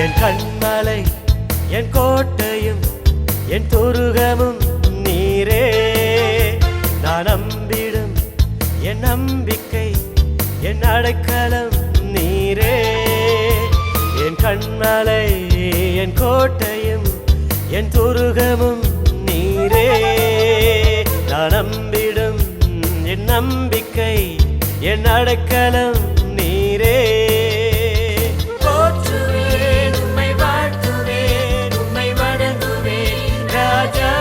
என் கண்மலை என் கோட்டையும் என் துருகமும் நீரே. நான் நம்பிடும் என் நம்பிக்கை என் அடைக்கலம் நீரே. என் கண்மலை என் கோட்டையும் என் துருகமும் நீரே. நான் நம்பிடும் என் நம்பிக்கை என் அடைக்கலம் நீரே. போற்றுவேன் உம்மை வாழ்த்துவேன் உம்மை வணங்குவேன் ராஜா.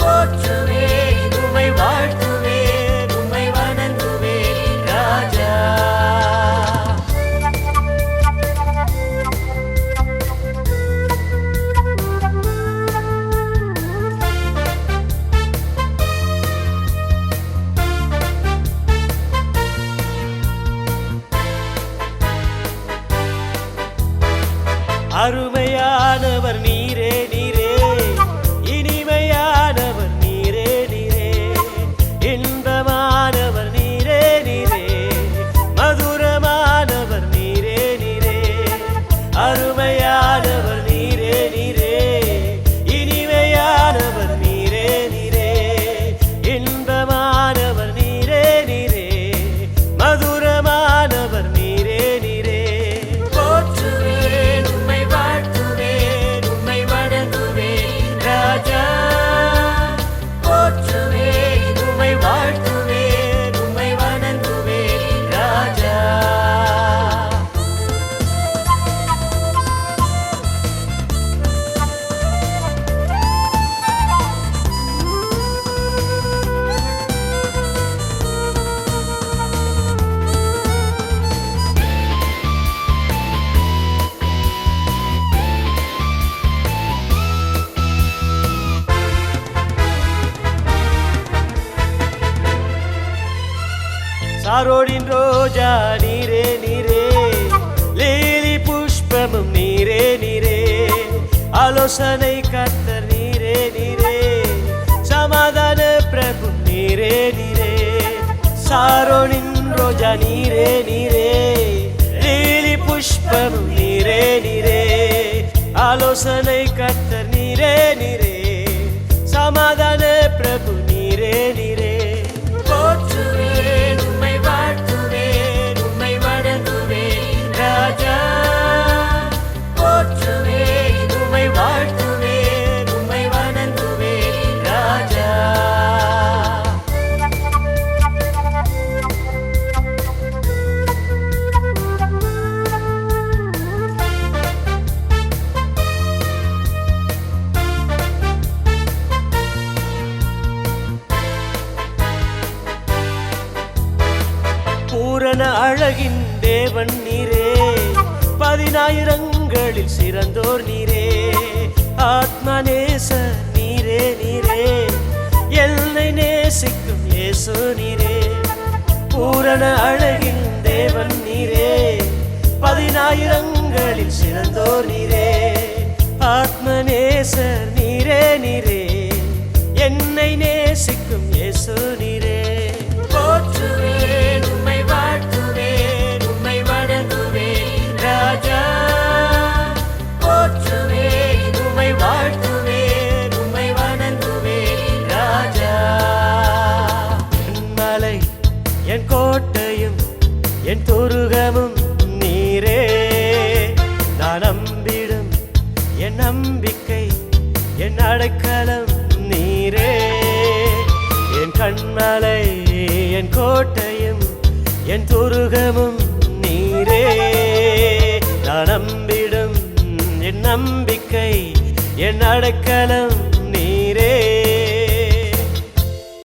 போற்றுவேன் உம்மை வாழ்த்துவேன் உம்மை வணங்குவேன் ராஜா. அருமையானவர் நீரே நீரே, இனிமையானவர் நீரே நீரே, இன்பமானவர் நீரே நீரே, மதுரமானவர் நீரே நீரே. அருமையானவர் நீரே நீரே, இனிமையானவர் நீரே நீரே, இன்பமானவர் நீரே நீரே, மதுரமானவர் நீரே நீரே. போற்றுவேன் உம்மை வாழ்த்துவேன் உம்மை வணங்குவேன் ராஜா. போற்றுவேன் உம்மை வாழ்த்துவேன் உம்மை வணங்குவேன் ராஜா. சாரோடின் ரோஜா நீரே நீரே, லீலி புஷ்பமும் நீரே நீரே, ஆலோசனை கர்த்தர் நீரே நீரே, சமாதான பிரபு நீரே நீரே. சாரோடின் ரோஜா நீரே நீரே, லீலி புஷ்பமும் நீரே நீரே, ஆலோசனை கர்த்தர் நீரே நீரே, சமாதான பிரபு நீரே நீரே. போற்றுவேன் உம்மை வாழ்த்துவேன் உம்மை வணங்குவேன் ராஜா. போற்றுவேன் உம்மை வாழ்த்துவேன் உம்மை வணங்குவேன் ராஜா. பூரண அழகின் தேவன் நீரே, 10,000ங்களில் சிறந்தோர் நீரே, ஆத்மநேசர் நீரே நீரே, என்னை நேசிக்கும் இயேசு நீரே. பூரண அழகின் தேவன் நீரே, 10,000ங்களில் சிறந்தோர் நீரே, ஆத்மநேசர் நீரே நீரே, என்னை நேசிக்கும் இயேசு நீரே. போற்றுவேன் உம்மை வாழ்த்துவேன் உம்மை வணங்குவேன் ராஜா. போற்றுவேன் உம்மை வாழ்த்துவேன் உம்மை வணங்குவேன் ராஜா. என் மலை என் கோட்டையும் என் துருகமும் நீரே. நான் நம்பிடும் என் நம்பிக்கை என் அடைக்கலம் நீரே. என் கண்மலை என் கோட்டையும் என் துருகமும் நீரே. நான் நம்பிடும் என் நம்பிக்கை என் அடைக்கலம் நீரே.